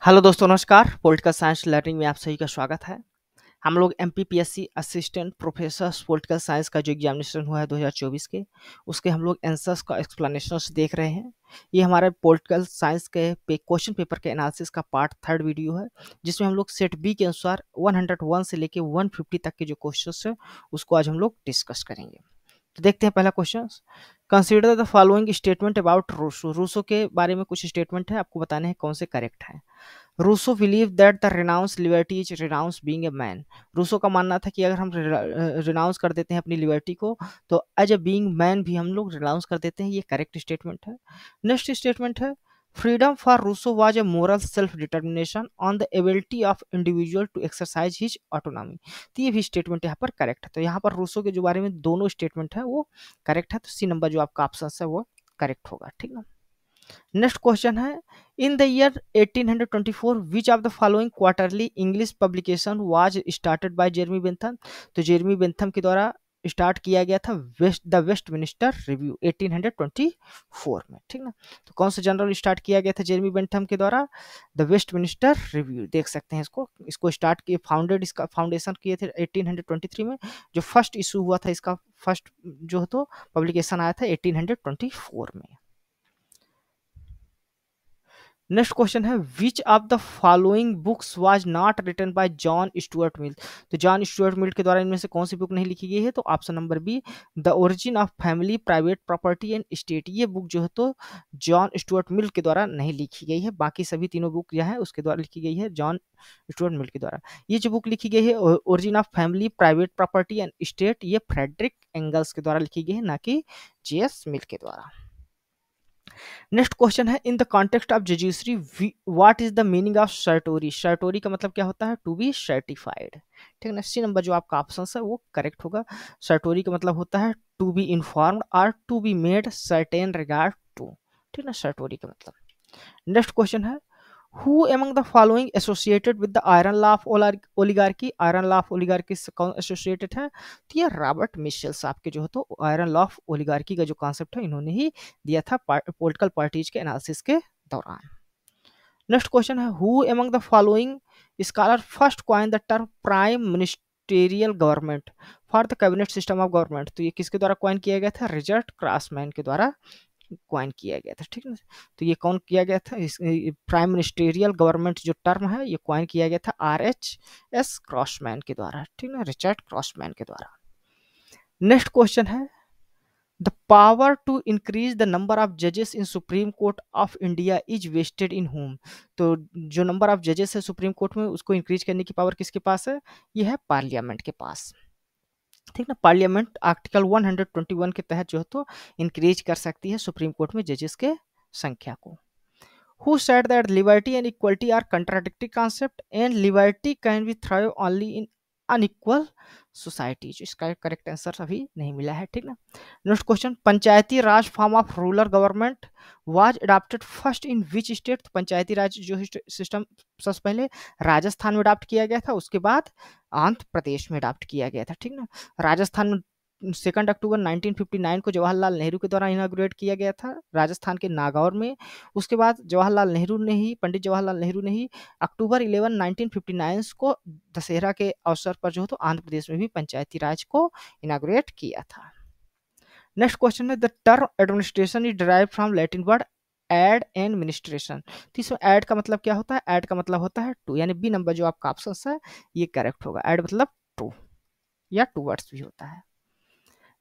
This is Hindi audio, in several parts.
हेलो दोस्तों, नमस्कार। पॉलिटिकल साइंस लर्निंग में आप सभी का स्वागत है। हम लोग MPPSC assistant professor political science का जो एग्जामिनेशन हुआ है 2024 के, उसके हम लोग आंसर्स का एक्सप्लेनेशंस देख रहे हैं। ये हमारे पॉलिटिकल साइंस के क्वेश्चन पेपर के एनालिसिस का पार्ट 3 वीडियो है, जिसमें हम लोग सेट बी के अनुसार 101 से लेके 150 तक के जो क्वेश्चंस है उसको आज हम लोग डिस्कस करेंगे। तो देखते हैं पहला question. Consider the following statement about Rousseau. Rousseau के बारे में कुछ स्टेटमेंट है, आपको बताने हैं कौन से करेक्ट हैं। Rousseau believe that the renounce liberty is renounce being a man. Rousseau का मानना था कि अगर हम रिनाउंस कर देते हैं अपनी लिबर्टी को, तो एज ए बीइंग मैन भी हम लोग रिनाउंस कर देते हैं। ये करेक्ट स्टेटमेंट है। नेक्स्ट स्टेटमेंट है, freedom for Rousseau was a moral self determination on the ability of individual to exercise his autonomy. तो ये भी स्टेटमेंट यहाँ पर करेक्ट है। तो यहाँ पर रूसो के जो बारे में दोनों स्टेटमेंट है वो करेक्ट है। तो सी नंबर जो आपका ऑप्शन है वो करेक्ट होगा। ठीक ना। नेक्स्ट क्वेश्चन है, in the year 1824 which of the following quarterly English publication was started by Jeremy Bentham. तो जेरमी बेंथम के द्वारा स्टार्ट किया गया था द वेस्टमिनिस्टर रिव्यू 1824 में। ठीक ना। तो कौन सा जर्नल स्टार्ट किया गया था जेरमी बेंथम के द्वारा? The Westminster review. देख सकते हैं इसको स्टार्ट किए, इसका फाउंडेशन किए थे 1823 में। जो फर्स्ट इशू हुआ था इसका, फर्स्ट जो तो पब्लिकेशन आया था 1824 में। नेक्स्ट क्वेश्चन है, which of the following books was not written by John Stuart Mill. तो जॉन स्टुअर्ट मिल के द्वारा इनमें से कौन सी बुक नहीं लिखी गई है? तो option number B, the origin of family, private property and state. ये बुक जो है तो जॉन स्टुअर्ट मिल के द्वारा नहीं लिखी गई है। बाकी सभी तीनों बुक जो है उसके द्वारा लिखी गई है जॉन स्टुअर्ट मिल के द्वारा। ये जो बुक लिखी गई है origin of family, private property and state, ये फ्रेडरिक एंगल्स के द्वारा लिखी गई है, ना कि जेएस मिल के द्वारा। नेक्स्ट क्वेश्चन है, in the context of judiciary what is the meaning of certiorari. Certiorari का मतलब क्या होता है? To be certified. ठीक है ना। सी नंबर जो आपका ऑप्शन है वो करेक्ट होगा। सर्टोरी का मतलब होता है टू बी इन्फॉर्म्ड और to be made certain regard to. ठीक है ना, सर्टोरी का मतलब। नेक्स्ट क्वेश्चन है, who among the following associated with the iron law of oligarchy. Iron law of oligarchy से कौन एसोसिएटेड है? तो ये रॉबर्ट मिशेल साहब के जो है तो आयरन लॉ ऑफ ओलिगार्की का जो कॉन्सेप्ट है इन्होंने ही दिया था पॉलिटिकल पार्टीज के एनालिसिस के दौरान। नेक्स्ट क्वेश्चन है, who among the following scholar first coin the term prime ministerial government for the cabinet system of government. तो ये किसके द्वारा कॉइन किया गया था? रिचर्ड क्रॉसमैन के द्वारा कॉइन किया गया था। ठीक है। तो ये कौन किया गया था? प्राइम मिनिस्टेरियल गवर्नमेंट जो टर्म है ये कॉइन किया गया था RHS क्रॉसमैन के द्वारा। ठीक है, रिचर्ड क्रॉसमैन के द्वारा। नेक्स्ट क्वेश्चन है, the power to increase the number of जजेस in Supreme Court of India is vested in home. तो जो नंबर ऑफ जजेस है सुप्रीम कोर्ट में उसको इंक्रीज करने की पावर किसके पास है? ये है पार्लियामेंट के पास। ठीक ना। पार्लियामेंट आर्टिकल 121 के तहत जो है तो इंक्रीज कर सकती है सुप्रीम कोर्ट में जजेस के संख्या को। Who said that liberty and equality are contradictory concept and liberty can be thrive only in unequal society। इसका करेक्ट आंसर अभी नहीं मिला है। ठीक ना। Next question, Panchayati Raj form of rural government was adopted first in which state. Panchayati Raj जो सिस्टम सबसे पहले राजस्थान में अडॉप्ट किया गया था, उसके बाद आंध्र प्रदेश में अडॉप्ट किया गया था। ठीक ना। राजस्थान में 2 अक्टूबर 1959 को जवाहरलाल नेहरू के द्वारा इनाग्रेट किया गया था राजस्थान के नागौर में। उसके बाद पंडित जवाहरलाल नेहरू ने ही अक्टूबर 11 1959 को दशहरा के अवसर पर जो है तो आंध्र प्रदेश में भी पंचायती राज को इनाग्रेट किया था। नेक्स्ट क्वेश्चन है, the term administration is derived from Latin word ad and ministration. तो इसमें एड का मतलब क्या होता है? एड का मतलब होता है टू, यानी बी नंबर जो आपका ऑप्शन है ये करेक्ट होगा। एड मतलब टू या टू वर्ड्स भी होता है।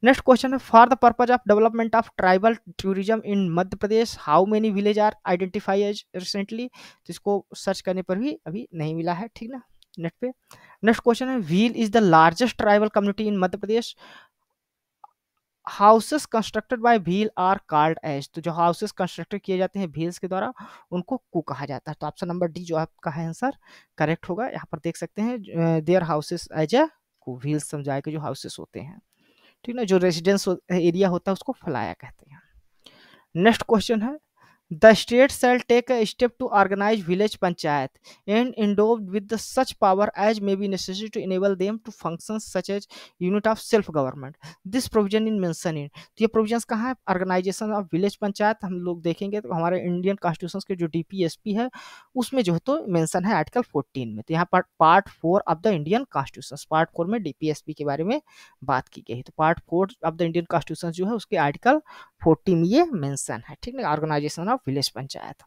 नेक्स्ट क्वेश्चन है, for the purpose of development of tribal tourism in Madhya Pradesh how many village are identify as recently. तो इसको सर्च करने पर भी अभी नहीं मिला है। ठीक ना, नेट पे। नेक्स्ट क्वेश्चन है, Bhil is the largest tribal community in Madhya Pradesh. Houses constructed by Bhil are called as. तो जो हाउसेस कंस्ट्रक्टेड किए जाते हैं भील्स के द्वारा उनको कू कहा जाता है। तो ऑप्शन नंबर डी जो आपका है आंसर करेक्ट होगा। यहाँ पर देख सकते हैं देयर हाउसेस एज ए कू, व्हील्स समझाए के जो हाउसेस होते हैं। ठीक ना, जो रेजिडेंस एरिया होता है उसको फलाया कहते हैं। नेक्स्ट क्वेश्चन है, The state shall take a step to organize village panchayat and endowed with the such power as may be necessary to enable them to function such as unit of self government. This provision in mention in, तो ये प्रोविजंस कहाँ है? ऑर्गेनाइजेशन ऑफ विलेज पंचायत हम लोग देखेंगे तो हमारे इंडियन कॉन्स्टिट्यूशन के जो डीपीएसपी है उसमें जो है तो मेंशन है आर्टिकल 14 में। तो यहाँ पर part 4 of the Indian constitution, part 4 में डीपीएसपी के बारे में बात की गई है। तो part 4 of the Indian constitution जो है उसके आर्टिकल 40 में ये मेंशन है, ठीक है, organisation of village panchayat.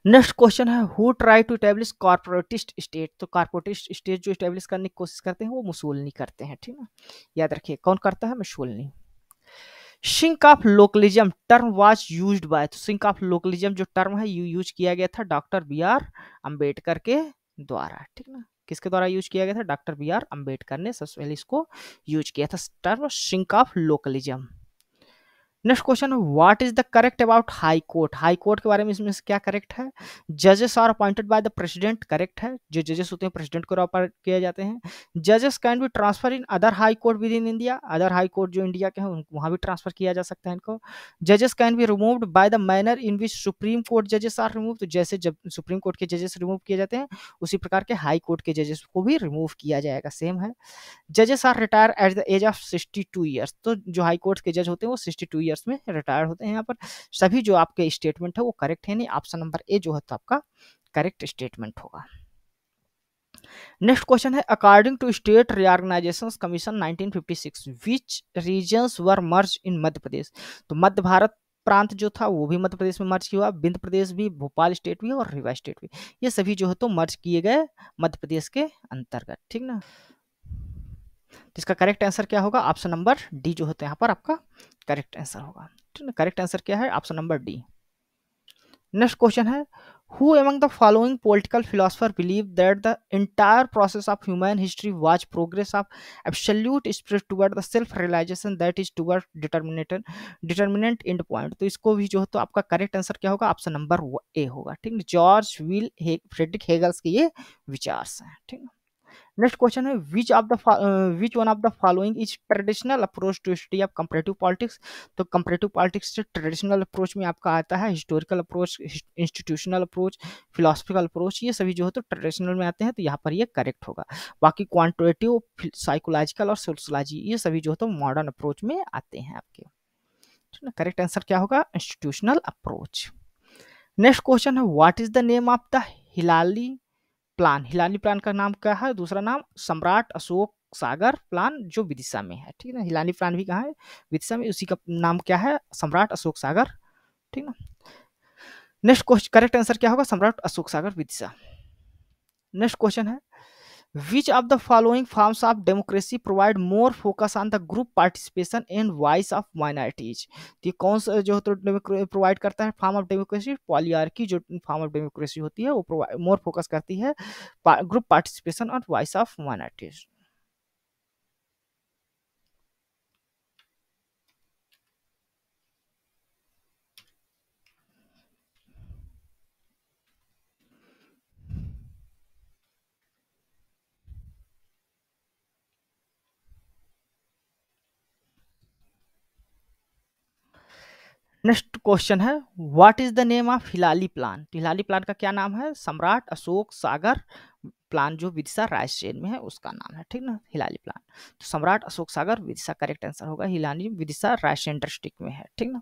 Next question है who try to establish corporatist state. तो कॉर्पोरेटिस्ट स्टेट जो एस्टैब्लिश करने की कोशिश करते हैं वो मुसोलिनी करते हैं, ठीक है, याद रखिए कौन करता है? Mussolini. Sink of localism term was used by, तो सिंक ऑफ लोकलिज्म जो टर्म है यूज किया गया था डॉक्टर बी आर अम्बेडकर के द्वारा, ठीक ना। किसके द्वारा यूज किया गया था? डॉक्टर बी आर अम्बेडकर ने सबसे पहले इसको यूज किया था, term sink of localism. Next question, what is the correct about high court. High court के बारे में इसमें से क्या करेक्ट है? जजेस are appointed by the president, correct है, जो जजेस होते हैं प्रेसिडेंट को अपॉइंट किया जाते हैं। जजेस can be transfer in other high court with in India, other high court जो इंडिया के हैं वहां भी ट्रांसफर किया जा सकता है इनको। जजेस can be removed by the manner in which supreme court जजेस आर रिमूव, तो जैसे जब सुप्रीम कोर्ट के जजेस रिमूव किए जाते हैं उसी प्रकार के हाई कोर्ट के जजेस को भी रिमूव किया जाएगा, सेम है। जजेस are retire at the age of 62 years, तो जो हाई कोर्ट के जज होते हैं वो 62 ईयर्स में रिटायर होते हैं। यहाँ पर सभी जो आपके स्टेटमेंट है वो करेक्ट है, नहीं ऑप्शन नंबर ए जो है तो आपका करेक्ट स्टेटमेंट होगा। नेक्स्ट क्वेश्चन है according to state reorganisation commission 1956 which regions were merge in Madhya Pradesh. तो मध्य भारत प्रांत जो था वो भी मध्य प्रदेश में मर्ज हुआ, विंध्य प्रदेश भी, भोपाल स्टेट भी और रीवा स्टेट भी, ये सभी जो है तो मर्ज किए गए मध्य प्रदेश के अंतर्गत, ठीक ना। तो इसका करेक्ट आंसर क्या होगा? ऑप्शन नंबर डी जो होता है यहाँ पर आपका करेक्ट आंसर होगा, ठीक है। करेक्ट आंसर क्या है? Option number D. Next question है who among the following political philosopher believe that the entire process of human history was progress of absolute spirit toward the self realization that is toward determinant end point. तो इसको भी जो है तो आपका करेक्ट आंसर क्या होगा? ऑप्शन नंबर ए होगा, ठीक है। जॉर्ज विल फ्रेडरिक हेगल्स के ये विचार हैं, ठीक है। नेक्स्ट क्वेश्चन है which one of the following is traditional approach to study of comparative politics. तो कंपैरेटिव पॉलिटिक्स से ट्रेडिशनल अप्रोच में आपका आता है historical approach, institutional approach, philosophical approach, ये सभी जो है तो ट्रेडिशनल में आते हैं, तो यहाँ पर ये करेक्ट होगा। बाकी क्वांटिटेटिव, साइकोलॉजिकल और सोशोलॉजी ये सभी जो है तो मॉडर्न अप्रोच में आते हैं आपके, ठीक है। करेक्ट आंसर क्या होगा? Institutional approach. नेक्स्ट क्वेश्चन है what is the name of the हिलाली प्लान। हिलाली प्लान का नाम क्या है? दूसरा नाम सम्राट अशोक सागर प्लान जो विदिशा में है, ठीक है ना। हिलाली प्लान भी कहाँ है? विदिशा में, उसी का नाम क्या है? सम्राट अशोक सागर, ठीक ना। नेक्स्ट क्वेश्चन करेक्ट आंसर क्या होगा? सम्राट अशोक सागर विदिशा। नेक्स्ट क्वेश्चन है which of the following forms of democracy provide more focus on the group participation and voice of minorities. तो कौन सा जो तो प्रोवाइड करता है फॉर्म ऑफ डेमोक्रेसी? पॉलियार्की जो फॉर्म ऑफ डेमोक्रेसी होती है वो मोर फोकस करती है ग्रुप पार्टिसिपेशन और voice of minorities. Next question है what is the name of हिलाली प्लान। तो हिलाली प्लान का क्या नाम है? सम्राट अशोक सागर प्लान जो विदिशा रायसेन में है उसका नाम है, ठीक ना, हिलाली प्लान। तो सम्राट अशोक सागर विदिशा करेक्ट आंसर होगा, हिलाली विदिशा रायसेन डिस्ट्रिक्ट में है, ठीक ना।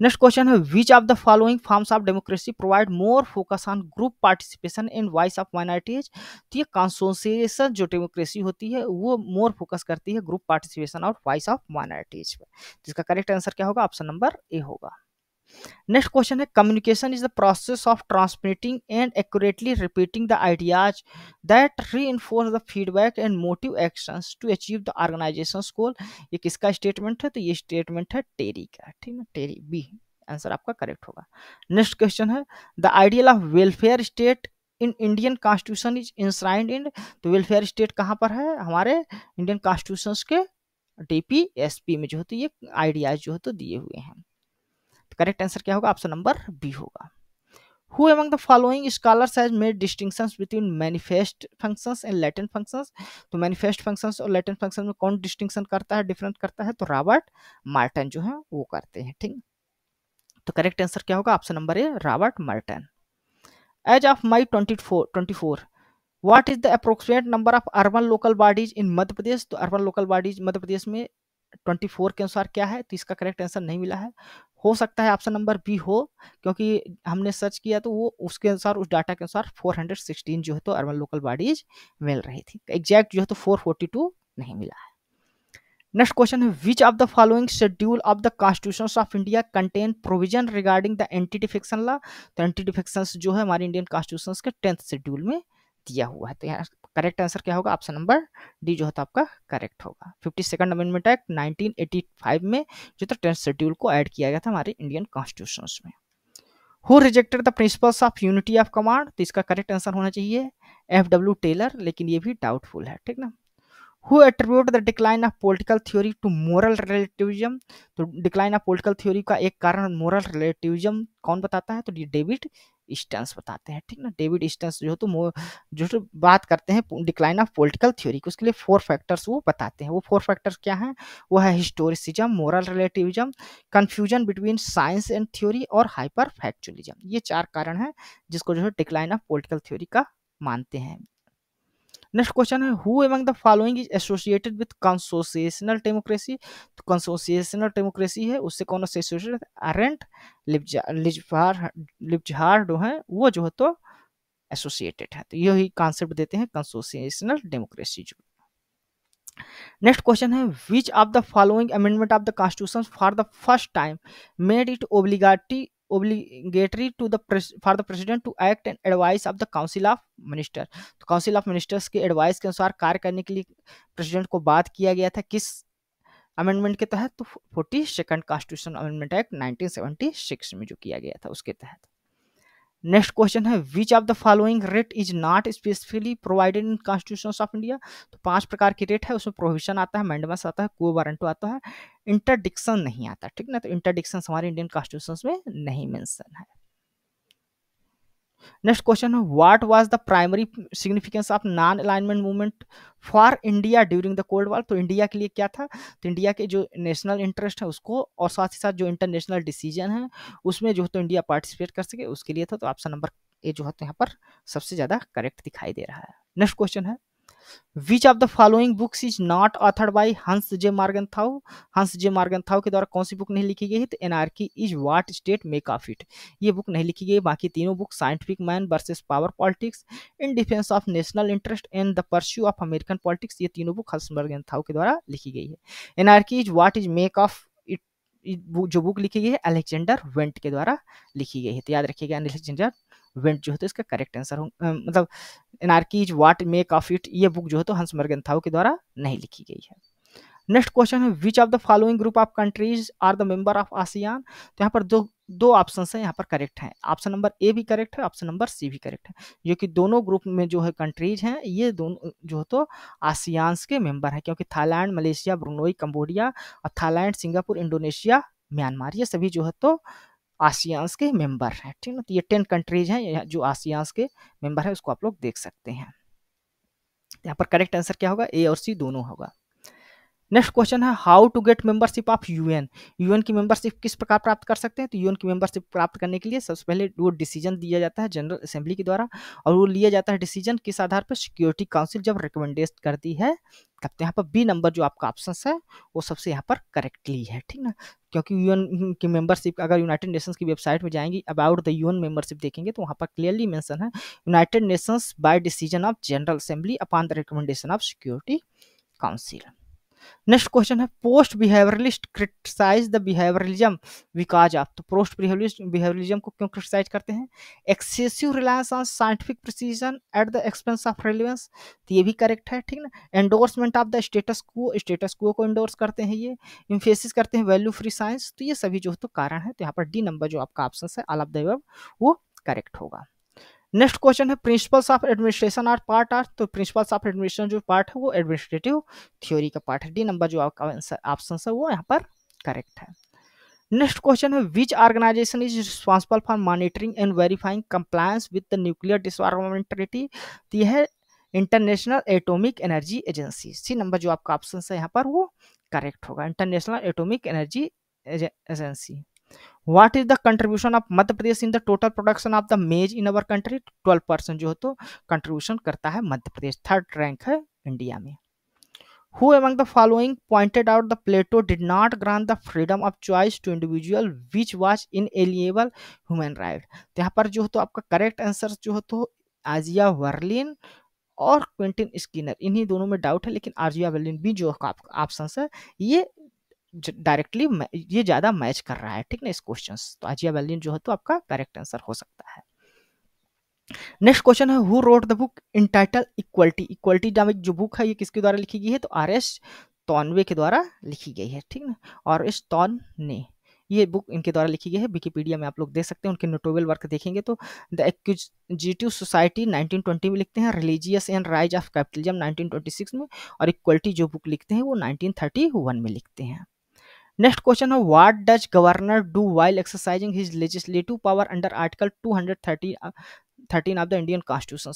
नेक्स्ट क्वेश्चन है which of the following forms of democracy provide more focus on group participation and voice of minorities. तो ये कॉन्सोसिएशन जो डेमोक्रेसी होती है वो मोर फोकस करती है ग्रुप पार्टिसिपेशन और वॉइस ऑफ माइनॉरिटीज पर। जिसका करेक्ट आंसर क्या होगा? ऑप्शन नंबर ए होगा। नेक्स्ट क्वेश्चन है communication is the process of transmitting and accurately repeating the ideas that reinforce the feedback and motive actions to achieve the organisations goal. ये किसका स्टेटमेंट है? तो ये स्टेटमेंट है टेरी का, ठीक है, टेरी बी आंसर आपका करेक्ट होगा। नेक्स्ट क्वेश्चन है the ideal of welfare state in Indian constitution is enshrined in. तो वेलफेयर स्टेट कहाँ पर है? हमारे इंडियन कॉन्स्टिट्यूशन के डीपीएसपी में जो है तो ये आइडियाज जो है तो दिए हुए हैं। करेक्ट आंसर क्या होगा? ऑप्शन नंबर बी होगा। Who among the following scholars has made distinctions between manifest functions and latent functions? तो manifest functions और latent functions में कौन डिस्टिंक्शन करता है, डिफरेंट करता है? तो रॉबर्ट मार्टन जो है वो करते हैं, ठीक। तो करेक्ट आंसर क्या होगा? Option number A, Robert Merton. As of May 24 what is the approximate number of urban local bodies in Madhya Pradesh? तो urban local bodies Madhya Pradesh में 24 के अनुसार क्या है? तो इसका करेक्ट आंसर नहीं मिला है। हो सकता है ऑप्शन नंबर बी हो, क्योंकि हमने सर्च किया तो वो उसके अनुसार, उस डाटा के अनुसार 416 जो है तो अर्बन लोकल बॉडीज मिल रही थी। एग्जैक्ट जो है तो 442 नहीं मिला है। नेक्स्ट क्वेश्चन है, which of the following schedule of the constitution of India contain provision regarding the anti defection law? तो एंटी डिफेक्शन जो है हमारे इंडियन कॉन्स्टिट्यूशन के 10th शेड्यूल में दिया हुआ है। तो यहाँ करेक्ट आंसर क्या होगा? ऑप्शन नंबर डी जो है तो आपका करेक्ट होगा। 52nd अमेंडमेंट एक्ट 1985 में जो तो 10th शेड्यूल को ऐड किया गया था हमारे इंडियन कॉन्स्टिट्यूशन में। Who rejected the principles of unity of command? तो इसका करेक्ट आंसर होना चाहिए FW टेलर, लेकिन ये भी डाउटफुल है, ठीक ना। Who attribute the decline of political theory to moral relativism? तो डिक्लाइन ऑफ पॉलिटिकल थ्योरी का एक कारण मोरल रिलेटिविज्म कौन बताता है? तो ये डेविड स्टन्स बताते हैं, ठीक ना। डेविड स्टन्स जो तो बात करते हैं डिक्लाइन ऑफ पॉलिटिकल थ्योरी को, उसके लिए 4 फैक्टर्स वो बताते हैं। वो 4 फैक्टर्स क्या हैं? वो है historicism, moral relativism, confusion between science and theory और हाइपर फैक्चुअलिज्म। ये 4 कारण हैं जिसको जो है डिक्लाइन ऑफ पॉलिटिकल थ्योरी का मानते हैं। नेक्स्ट क्वेश्चन है, who among the following is associated with consociational democracy? तो कंसोसिएशनल डेमोक्रेसी है उससे कौन एसोसिएटेड? अरेंट लिप्जहार जो है वो जो है तो एसोसिएटेड है। तो यही कॉन्सेप्ट देते हैं कंसोसिएशनल डेमोक्रेसी जो। नेक्स्ट क्वेश्चन है, which of the following amendment of the constitution for the first time made it obligatory to the for the president to act and advice of the council of minister? तो काउंसिल ऑफ मिनिस्टर्स के एडवाइस के अनुसार कार्य करने के लिए प्रेसिडेंट को बात किया गया था किस अमेंडमेंट के तहत? तो 42nd कॉन्स्टिट्यूशन अमेंडमेंट एक्ट 1976 में जो किया गया था उसके तहत। नेक्स्ट क्वेश्चन है, which of the following rate is not specifically provided in constitution of India? तो 5 प्रकार की रेट है, उसमें प्रोविजन आता है, मैंडेमस आता है, क्वो वारंटो आता है, इंटरडिक्शन नहीं आता, ठीक ना। तो इंटरडिक्शन हमारे इंडियन कॉन्स्टिट्यूशन में नहीं मेंशन है। नेक्स्ट क्वेश्चन है, what was the primary significance of non alignment movement for India during the cold war? तो इंडिया के लिए क्या था? तो इंडिया के जो नेशनल इंटरेस्ट है उसको और साथ ही साथ जो इंटरनेशनल डिसीजन है उसमें जो तो इंडिया पार्टिसिपेट कर सके उसके लिए था। तो ऑप्शन नंबर ए जो है तो यहाँ पर सबसे ज्यादा करेक्ट दिखाई दे रहा है। नेक्स्ट क्वेश्चन है, which of the following books is not authored bye हंस जे मार्गनथाउ? हंस जे मार्गनथाउ के द्वारा कौन सी बुक नहीं लिखी गई है? तो anarchy is what state make of it, ये बुक नहीं लिखी गई। बाकी तीनों book, scientific man versus power politics, in defence of national interest and the pursue of American politics, ये तीनों बुक हंस मार्गनथाउ के द्वारा लिखी गई है। Anarchy is what is make of it जो बुक लिखी गई है अलेक्जेंडर वेंट के द्वारा लिखी गई है। तो याद रखिएगा अलेक्जेंडर वेंट जो है तो इसका करेक्ट आंसर हो, मतलब anarchy is what make of it, ये बुक जो है तो हंस मर्गनथाउ के द्वारा नहीं लिखी गई है। नेक्स्ट क्वेश्चन है, which of the following group of countries are the member of ASEAN? तो यहाँ पर दो ऑप्शन है यहाँ पर करेक्ट है। ऑप्शन नंबर ए भी करेक्ट है, ऑप्शन नंबर सी भी करेक्ट है। जो कि दोनों ग्रुप में जो है कंट्रीज हैं ये दोनों जो है तो आसियान्स के मेंबर है, क्योंकि थाईलैंड, मलेशिया, ब्रुनोई, कंबोडिया और थाईलैंड, सिंगापुर, इंडोनेशिया, म्यांमार, ये सभी जो है तो आसियान्स के मेंबर हैं, ठीक ना। तो ये 10 कंट्रीज हैं जो आसियान्स के मेंबर है, उसको आप लोग देख सकते हैं। यहाँ पर करेक्ट आंसर क्या होगा? ए और सी दोनों होगा। नेक्स्ट क्वेश्चन है, how to get membership of UN? UN की मेंबरशिप किस प्रकार प्राप्त कर सकते हैं? तो यूएन की मेंबरशिप प्राप्त करने के लिए सबसे पहले वो डिसीजन दिया जाता है जनरल असेंबली के द्वारा, और वो लिया जाता है डिसीजन किस आधार पर? सिक्योरिटी काउंसिल जब रिकमेंडेशन करती है तब। तो यहाँ पर बी नंबर जो आपका ऑप्शन है वो सबसे यहाँ पर करेक्टली है, ठीक ना। क्योंकि यूएन की मेंबरशिप अगर यूनाइटेड नेशंस की वेबसाइट में जाएंगी, अबाउट द यूएन मेंबरशिप देखेंगे तो वहाँ पर क्लियरली मेंशन है, United Nations by decision of General Assembly upon the recommendation of Security Council. Next question है, post behaviouralist criticise the behaviouralism because of? तो पोस्ट बिहेवियरलिज्म को क्यों क्रिटिसाइज करते हैं? Excessive reliance on scientific precision at the expense of relevance, तो ये भी करेक्ट है, ठीक ना। Endorsement of the status quo को एंडोर्स करते हैं, ये इम्फेसिस करते हैं वैल्यू फ्री साइंस, तो ये सभी जो तो कारण है। तो यहाँ पर डी नंबर जो आपका ऑप्शन है ऑल ऑफ द अबव वो करेक्ट होगा। नेक्स्ट क्वेश्चन है, principles of administration are part are? तो प्रिंसिपल्स ऑफ एडमिनिस्ट्रेशन जो पार्ट है वो एडमिनिस्ट्रेटिव थ्योरी का पार्ट है। डी नंबर जो आपका ऑप्शन है वो यहाँ पर करेक्ट है। नेक्स्ट क्वेश्चन है, which organisation is responsible for monitoring and verifying compliance with the nuclear disarmament treaty? तो यह है International Atomic Energy Agency. C number जो आपका ऑप्शन है यहाँ पर वो करेक्ट होगा, International Atomic Energy Agency. What is the contribution of Madhya Pradesh in the total production of the maize in our country? 12% जो है तो कंट्रीब्यूशन करता है मध्य प्रदेश, थर्ड रैंक है इंडिया में। Who among the following pointed out the Plato did not grant the freedom of choice to individual which was inalienable human right? तो यहाँ पर जो है तो आपका करेक्ट आंसर जो है तो आजिया वर्लिन और क्विंटिन स्किनर, इन्हीं दोनों में डाउट है, लेकिन आजिया वर्लिन भी जो ऑप्शन है ये डायरेक्टली ये ज्यादा मैच कर रहा है, ठीक ना, इस क्वेश्चन। तो आजिया वर्लिन जो है तो आपका करेक्ट आंसर हो सकता है। नेक्स्ट क्वेश्चन है who wrote the book entitle equality? Equality नामक जो बुक है ये किसके द्वारा लिखी गई है? तो आर.एस. तोनवे के द्वारा लिखी गई है, ठीक ना, और इस तौन ने ये बुक इनके द्वारा लिखी गई है। विकिपीडिया में आप लोग देख सकते हैं, उनके नोटेबल वर्क देखेंगे तो द एक्विजिटिव सोसाइटी 1920 में लिखते हैं, religious and rise of capitalism 1926 में, और इक्वलिटी जो बुक लिखते हैं वो 1931 में लिखते हैं। नेक्स्ट क्वेश्चन है what does governor do while exercising his legislative power under article 213 of the Indian constitution?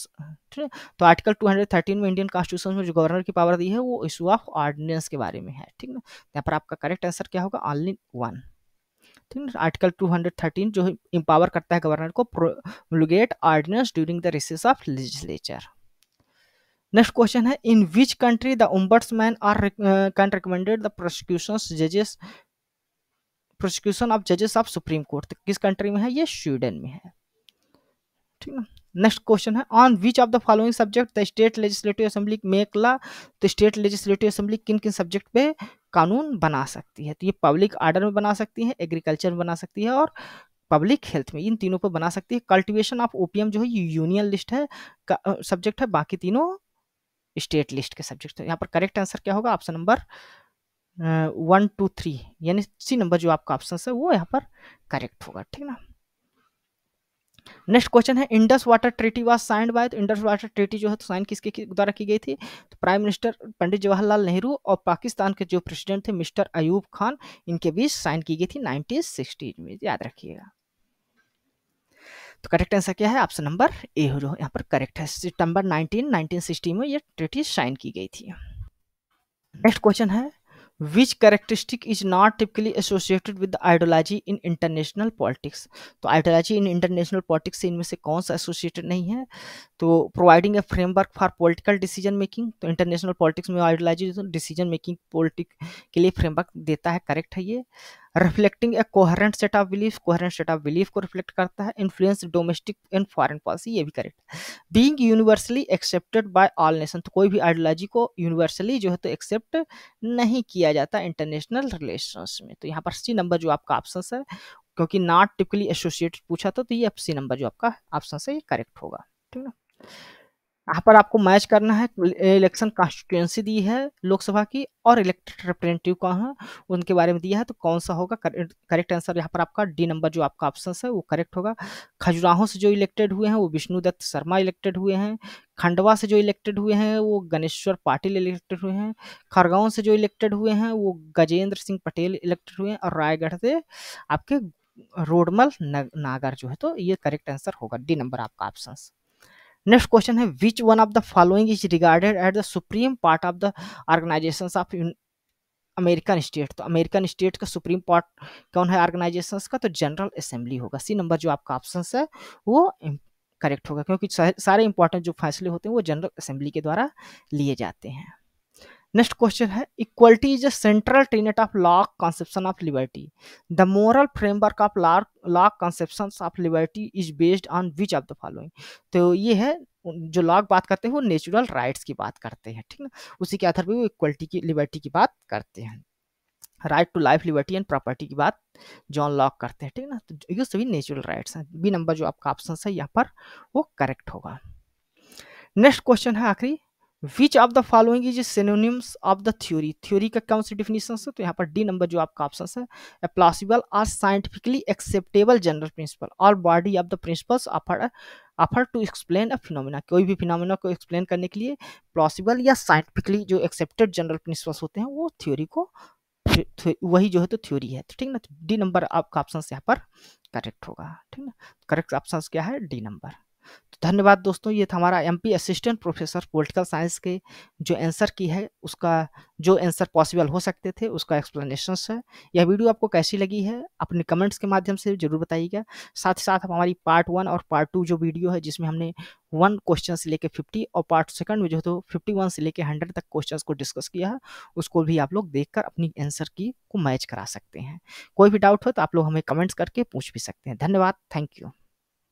ठीक है, तो आर्टिकल 213 में इंडियन कॉन्स्टिट्यूशन में जो गवर्नर की पावर दी है वो इशू ऑफ ऑर्डिनेंस के बारे में है, ठीक ना। यहाँ पर आपका करेक्ट आंसर क्या होगा? ओनली वन, ठीक है। आर्टिकल 213 जो इंपावर करता है गवर्नर को promulgate ordinance during the recess of legislature. Next question है in which country the ombudsman are can recommended the prosecution of जजेस ऑफ सुप्रीम कोर्ट? किस कंट्री में है? ये स्वीडन में है, ठीक है। नेक्स्ट क्वेश्चन है on which of the following subject the state legislative assembly make law? तो स्टेट लेजिस्लेटिव असेंबली किन किन सब्जेक्ट पे कानून बना सकती है? तो ये पब्लिक ऑर्डर में बना सकती है, एग्रीकल्चर में बना सकती है, और पब्लिक हेल्थ में, इन तीनों पे बना सकती है। कल्टीवेशन ऑफ ओपीएम जो है यूनियन लिस्ट है सब्जेक्ट है, बाकी तीनों स्टेट लिस्ट के सब्जेक्ट है। यहाँ पर करेक्ट आंसर क्या होगा? ऑप्शन नंबर 1 2 3 यानी सी नंबर जो आपका ऑप्शन है वो यहाँ पर करेक्ट होगा, ठीक ना। नेक्स्ट क्वेश्चन है Indus water treaty was signed by? तो इंडस वाटर ट्रीटी जो है तो साइन किसके द्वारा की गई थी? तो प्राइम मिनिस्टर पंडित जवाहरलाल नेहरू और पाकिस्तान के जो प्रेसिडेंट थे मिस्टर अयूब खान, इनके बीच साइन की गई थी 1960 में, याद रखिएगा। तो करेक्ट आंसर क्या है? ऑप्शन नंबर ए जो यहाँ पर करेक्ट है, सितंबर 1960 में ये ट्रीटी साइन की गई थी। नेक्स्ट क्वेश्चन है which characteristic is not typically associated with ideology in international politics? तो आइडियोलॉजी इन इंटरनेशनल पॉलिटिक्स से इनमें से कौन सा एसोसिएटेड नहीं है? तो providing a framework for political decision making, तो इंटरनेशनल पॉलिटिक्स में आइडियोलॉजी डिसीजन मेकिंग पॉलिटिक्स के लिए फ्रेमवर्क देता है, करेक्ट है ये। Reflecting a coherent set of belief, coherent set of belief को रिफ्लेक्ट करता है। Influence domestic and foreign policy, ये भी करेक्ट है। Being universally accepted by all nation, तो कोई भी आइडियोलॉजी को यूनिवर्सली जो है तो एक्सेप्ट नहीं किया जाता इंटरनेशनल रिलेशंस में। तो यहाँ पर सी नंबर जो आपका ऑप्शन है, क्योंकि नॉट टिपिकली एसोसिएटेड पूछा था, तो ये सी नंबर जो आपका ऑप्शन है ये करेक्ट होगा, ठीक है। यहाँ पर आपको मैच करना है, इलेक्शन कॉन्स्टिट्यूएंसी दी है लोकसभा की और इलेक्टेड रिप्रेजेंटेटिव कौन है उनके बारे में दिया है, तो कौन सा होगा? करेक्ट आंसर यहाँ पर आपका डी नंबर जो आपका ऑप्शन है वो करेक्ट होगा। खजुराहो से जो इलेक्टेड हुए हैं वो विष्णुदत्त शर्मा इलेक्टेड हुए हैं। खंडवा से जो इलेक्टेड हुए हैं वो गणेश्वर पाटिल इलेक्टेड हुए हैं। खरगोन से जो इलेक्टेड हुए हैं वो गजेंद्र सिंह पटेल इलेक्टेड हुए हैं। और रायगढ़ से आपके रोडमल नागर जो है, तो ये करेक्ट आंसर होगा, डी नंबर आपका ऑप्शन। नेक्स्ट क्वेश्चन है which one of the following is regarded at the supreme part of the organization of American state? तो अमेरिकन स्टेट का सुप्रीम पार्ट कौन है ऑर्गेनाइजेशन का? तो जनरल असेंबली होगा, सी नंबर जो आपका ऑप्शन है वो करेक्ट होगा, क्योंकि सारे इंपॉर्टेंट जो फैसले होते हैं वो जनरल असेंबली के द्वारा लिए जाते हैं। नेक्स्ट क्वेश्चन है equality is a central Tenet of law conception of liberty. The moral framework of law conception of liberty is based on which of the following? तो ये है जो लॉ बात करते हैं वो नेचुरल राइट्स की बात करते हैं, ठीक ना, उसी के आधार पर वो इक्वलिटी की लिबर्टी की बात करते हैं। Right to life liberty and property की बात जॉन लॉक करते हैं, ठीक ना। तो ये सभी नेचुरल राइट्स हैं, बी नंबर जो आपका ऑप्शन है यहाँ पर वो करेक्ट होगा। नेक्स्ट क्वेश्चन है आखिरी विच of the following is synonyms of the theory? Theory का कौन सी डिफिनेशन है? तो यहाँ पर डी नंबर जो आपका ऑप्शन है ए प्लॉसिबल और साइंटिफिकली एक्सेप्टेबल जनरल प्रिंसिपल और body of the principles offer to explain a phenomena. कोई भी फिनोमिना को एक्सप्लेन करने के लिए प्लॉसिबल या साइंटिफिकली जो एक्सेप्टेड जनरल प्रिंसिपल्स होते हैं वो थ्योरी को वही जो है तो थ्योरी है, तो ठीक ना। डी नंबर आपका ऑप्शन यहाँ पर करेक्ट होगा, ठीक ना। करेक्ट ऑप्शन क्या है? D number. तो धन्यवाद दोस्तों, ये था हमारा MP assistant professor political science के जो आंसर की है उसका, जो आंसर पॉसिबल हो सकते थे उसका एक्सप्लेनेशंस है। यह वीडियो आपको कैसी लगी है अपने कमेंट्स के माध्यम से ज़रूर बताइएगा। साथ ही साथ आप हमारी पार्ट 1 और पार्ट 2 जो वीडियो है जिसमें हमने 1 क्वेश्चन से लेके 50 और पार्ट सेकंड में जो है तो 51 से लेके 100 तक क्वेश्चंस को डिस्कस किया है, उसको भी आप लोग देखकर अपनी आंसर की को मैच करा सकते हैं। कोई भी डाउट हो तो आप लोग हमें कमेंट्स करके पूछ भी सकते हैं। धन्यवाद, थैंक यू।